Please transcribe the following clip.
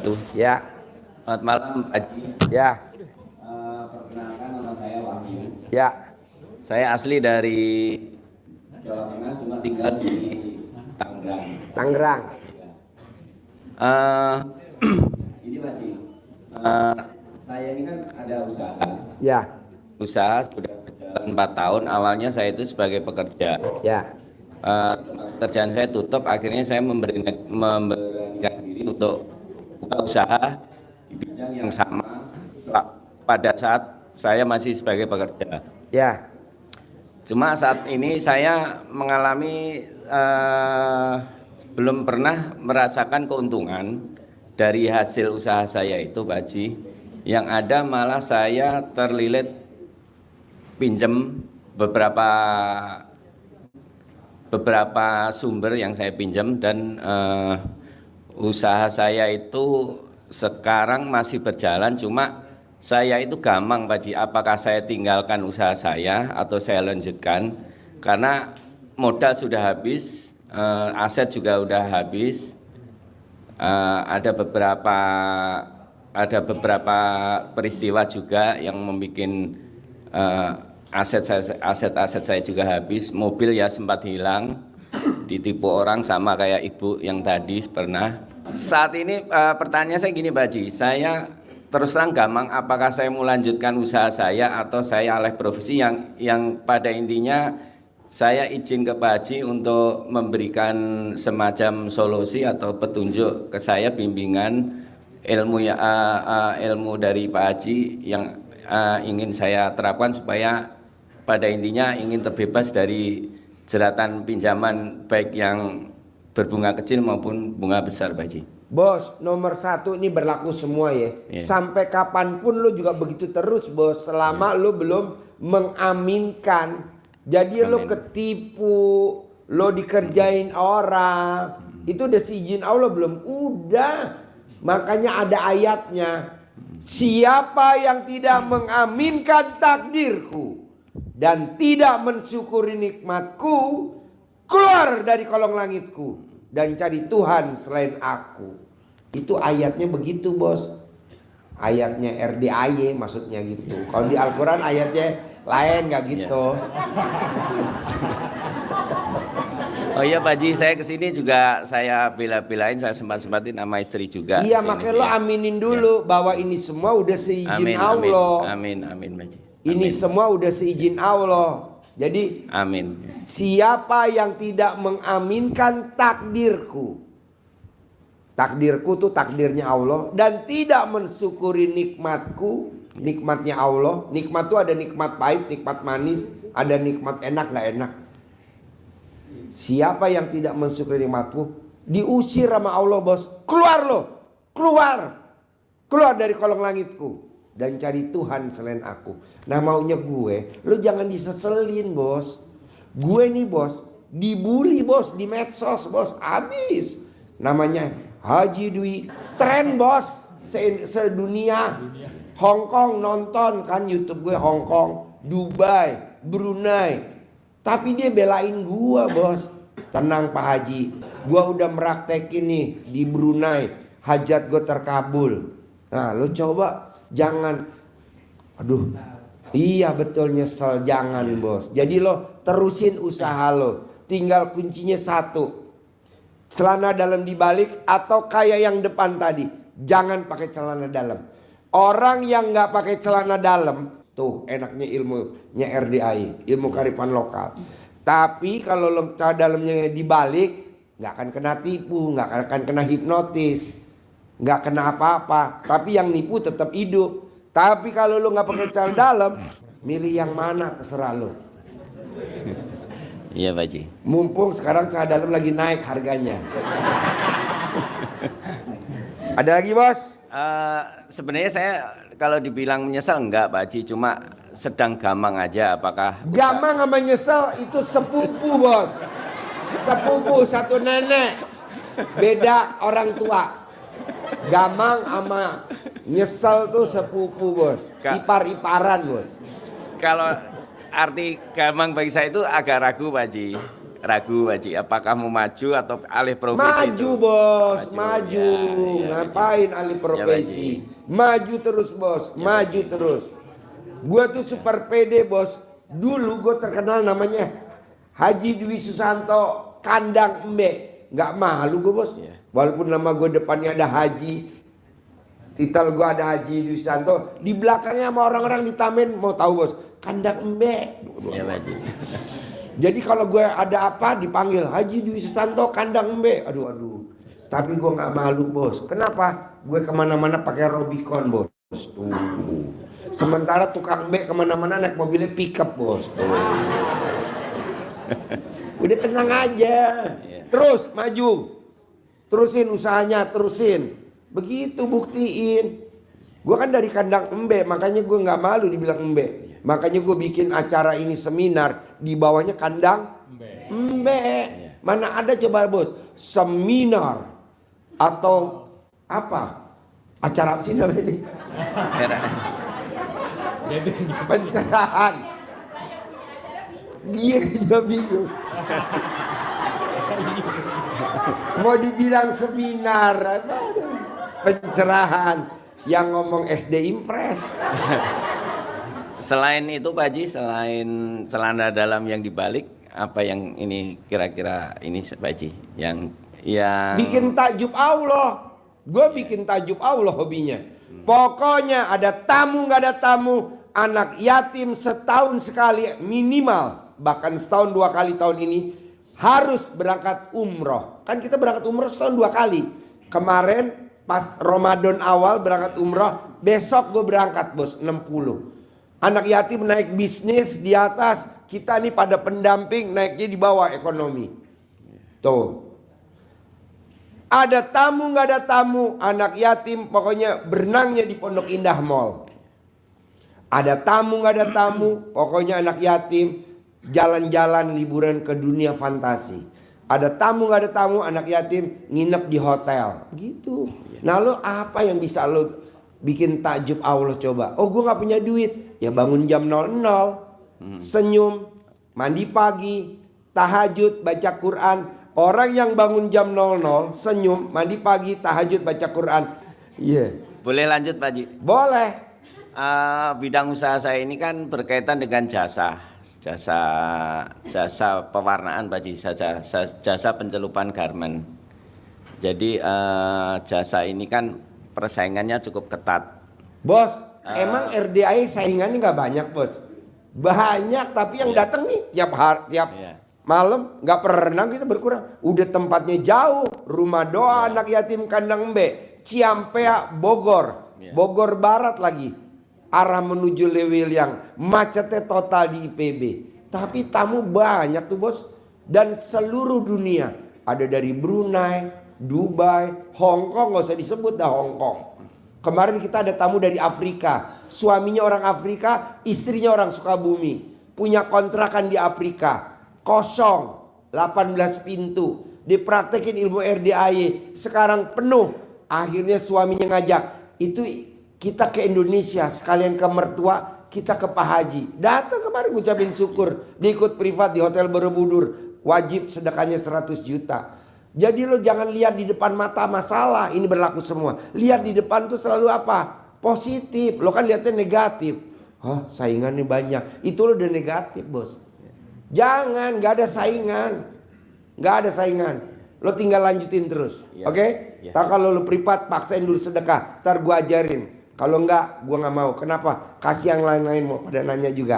wabarakatuh. Ya. Selamat malam Pak Haji. Ya. Perkenalkan, nama saya Wahyu. Ya. Saya asli dari Jawa Tengah, cuma tinggal di Tangerang. Tangerang. Ini Pak Haji, saya ini kan ada usaha. Ya. Usaha sudah berjalan 4 tahun. Awalnya saya itu sebagai pekerja. Ya. Pekerjaan saya tutup, akhirnya saya memberanikan diri untuk buka usaha di bidang yang sama pada saat saya masih sebagai pekerja. Ya. Cuma saat ini saya mengalami belum pernah merasakan keuntungan dari hasil usaha saya itu, Pak Haji. Yang ada malah saya terlilit pinjam beberapa sumber yang saya pinjam, dan usaha saya itu sekarang masih berjalan, cuma saya itu gampang Pak Haji, apakah saya tinggalkan usaha saya atau saya lanjutkan, karena modal sudah habis, aset juga udah habis, ada beberapa peristiwa juga yang membuat aset saya juga habis. Mobil ya sempat hilang, ditipu orang sama kayak ibu yang tadi pernah. Saat ini pertanyaan saya gini Pak Haji, saya terus terang gampang, apakah saya mau lanjutkan usaha saya atau saya alih profesi, yang pada intinya saya izin ke Pak Haji untuk memberikan semacam solusi atau petunjuk ke saya, bimbingan ilmu dari Pak Haji yang ingin saya terapkan supaya pada intinya ingin terbebas dari jeratan pinjaman baik yang berbunga kecil maupun bunga besar, Pak Haji. Bos, nomor 1 ini berlaku semua ya. Sampai kapanpun lo juga begitu terus bos, selama lo belum mengaminkan. Jadi lo ketipu, lo dikerjain orang, itu udah seizin Allah belum? Udah. Makanya ada ayatnya, siapa yang tidak mengaminkan takdirku dan tidak mensyukuri nikmatku, keluar dari kolong langitku dan cari Tuhan selain aku. Itu ayatnya begitu bos. Ayatnya RDAY maksudnya gitu. Kalau di Al-Quran ayatnya lain gak gitu. Oh iya Pak Haji, saya kesini juga saya bela-belain, saya sempat-sempatin sama istri juga. Iya makanya lo aminin dulu bahwa ini semua udah seizin Allah. Amin Pak Haji. Ini semua udah seizin Allah. Jadi amin. Siapa yang tidak mengaminkan takdirku, takdirku tuh takdirnya Allah, dan tidak mensyukuri nikmatku, nikmatnya Allah. Nikmat tuh ada nikmat pahit, nikmat manis, ada nikmat enak gak enak. Siapa yang tidak mensyukuri nikmatku, diusir sama Allah bos. Keluar lo, keluar dari kolong langitku dan cari Tuhan selain aku. Nah maunya gue, lo jangan diseselin bos. Gue nih bos, dibully bos di medsos bos, abis. Namanya Haji Dwi, tren bos, sedunia. Hong Kong nonton kan YouTube gue, Hong Kong, Dubai, Brunei. Tapi dia belain gue bos. Tenang Pak Haji, gue udah meraktekin nih di Brunei, hajat gue terkabul. Nah lo coba jangan, aduh, iya betul nyesel, jangan bos. Jadi lo terusin usaha lo, tinggal kuncinya satu, celana dalam dibalik atau kayak yang depan tadi, jangan pakai celana dalam. Orang yang nggak pakai celana dalam, tuh enaknya ilmunya RDAI, ilmu kearifan lokal. Tapi kalau lo celana dalamnya dibalik, nggak akan kena tipu, nggak akan kena hipnotis, nggak kena apa-apa. Tapi yang nipu tetap hidup. Tapi kalau lo nggak pakai celana dalam, milih yang mana terserah lo. Iya Pak Haji. Mumpung sekarang celana dalam lagi naik harganya. Ada lagi bos? Sebenarnya saya kalau dibilang menyesal enggak Pak Haji, cuma sedang gamang aja. Apakah gamang sama nyesel itu sepupu bos. Sepupu satu nenek, beda orang tua. Gamang sama nyesel tuh sepupu bos, ipar-iparan bos. Kalau arti gamang bagi saya itu agak ragu Pak Haji. ragu Pak Haji, apakah mau maju atau alih profesi? Maju bos, maju. Ya, Ngapain alih profesi? Maju terus bos, maju terus. Gue tuh super pede bos. Dulu gue terkenal namanya Haji Dwi Susanto Kandang Embe. Nggak malu gue bos. Walaupun nama gue depannya ada Haji, titel gue ada Haji Dwi Susanto. Di belakangnya sama orang-orang di Taman mau tahu bos, Kandang Embe. Ya Pak Haji. Jadi kalau gue ada apa dipanggil Haji Dwi Susanto Kandang Embe. Aduh. Tapi gue nggak malu bos. Kenapa? Gue kemana-mana pakai Robicon bos. Tuh. Sementara tukang embe kemana-mana naik mobilnya pickup bos. Tuh. Udah tenang aja. Terus maju. Terusin usahanya, terusin. Begitu buktiin. Gue kan dari kandang embe, makanya gue nggak malu dibilang embe. Makanya gue bikin acara ini seminar di bawahnya kandang embe. Mana ada coba bos seminar atau apa? Acara apa sih namanya ini? Pencerahan. Dia juga bingung. Mau dibilang seminar apa? Pencerahan yang ngomong SD Impres. Selain itu Pak Haji, selain celana dalam yang dibalik, apa yang ini kira-kira ini Pak Haji yang bikin takjub Allah. Gue bikin takjub Allah hobinya. Pokoknya ada tamu nggak ada tamu, anak yatim setahun sekali minimal, bahkan setahun 2 kali tahun ini harus berangkat umroh. Kan kita berangkat umroh setahun 2 kali. Kemarin pas Ramadan awal berangkat umroh, besok gue berangkat bos 60. Anak yatim naik bisnis di atas, kita nih pada pendamping naiknya di bawah ekonomi. Tuh. Ada tamu nggak ada tamu, anak yatim pokoknya berenangnya di Pondok Indah Mall. Ada tamu nggak ada tamu, pokoknya anak yatim jalan-jalan liburan ke dunia fantasi. Ada tamu nggak ada tamu, anak yatim nginep di hotel. Gitu. Nah lo apa yang bisa lo bikin takjub Allah coba? Oh gue nggak punya duit, ya bangun jam 00, senyum, mandi pagi, tahajud, baca Quran. Orang yang bangun jam 00, senyum, mandi pagi, tahajud, baca Quran. Iya. Boleh lanjut Pak Haji? Boleh. Bidang usaha saya ini kan berkaitan dengan jasa pewarnaan Pak Haji, jasa pencelupan garmen. Jadi jasa ini kan persaingannya cukup ketat. Bos, emang RDI saingannya nggak banyak bos? Banyak, tapi yang datang nih tiap malam nggak pernah kita berkurang. Udah tempatnya jauh, rumah doa anak yatim kandang embe, Ciampea, Bogor, Bogor Barat lagi, arah menuju Lewiliang, macetnya total di IPB. Tapi tamu banyak tuh bos, dan seluruh dunia. Ada dari Brunei, Dubai, Hong Kong, nggak usah disebut dah Hong Kong. Kemarin kita ada tamu dari Afrika, suaminya orang Afrika, istrinya orang Sukabumi, punya kontrakan di Afrika. Kosong, 18 pintu, dipraktekin ilmu RDAY, sekarang penuh. Akhirnya suaminya ngajak, itu kita ke Indonesia sekalian ke mertua, kita ke Pak Haji. Datang kemarin ngucapin syukur, diikut privat di Hotel Borobudur, wajib sedekahnya 100 juta. Jadi lo jangan lihat di depan mata masalah, ini berlaku semua. Lihat di depan tuh selalu apa? Positif. Lo kan lihatnya negatif. Oh saingannya banyak, itu lo udah negatif bos. Jangan, gak ada saingan. Gak ada saingan. Lo tinggal lanjutin terus. Oke? Ntar kalau lo privat paksain dulu sedekah, ntar gue ajarin. Kalau enggak, gue gak mau. Kenapa? Kasih yang lain-lain mau pada nanya juga.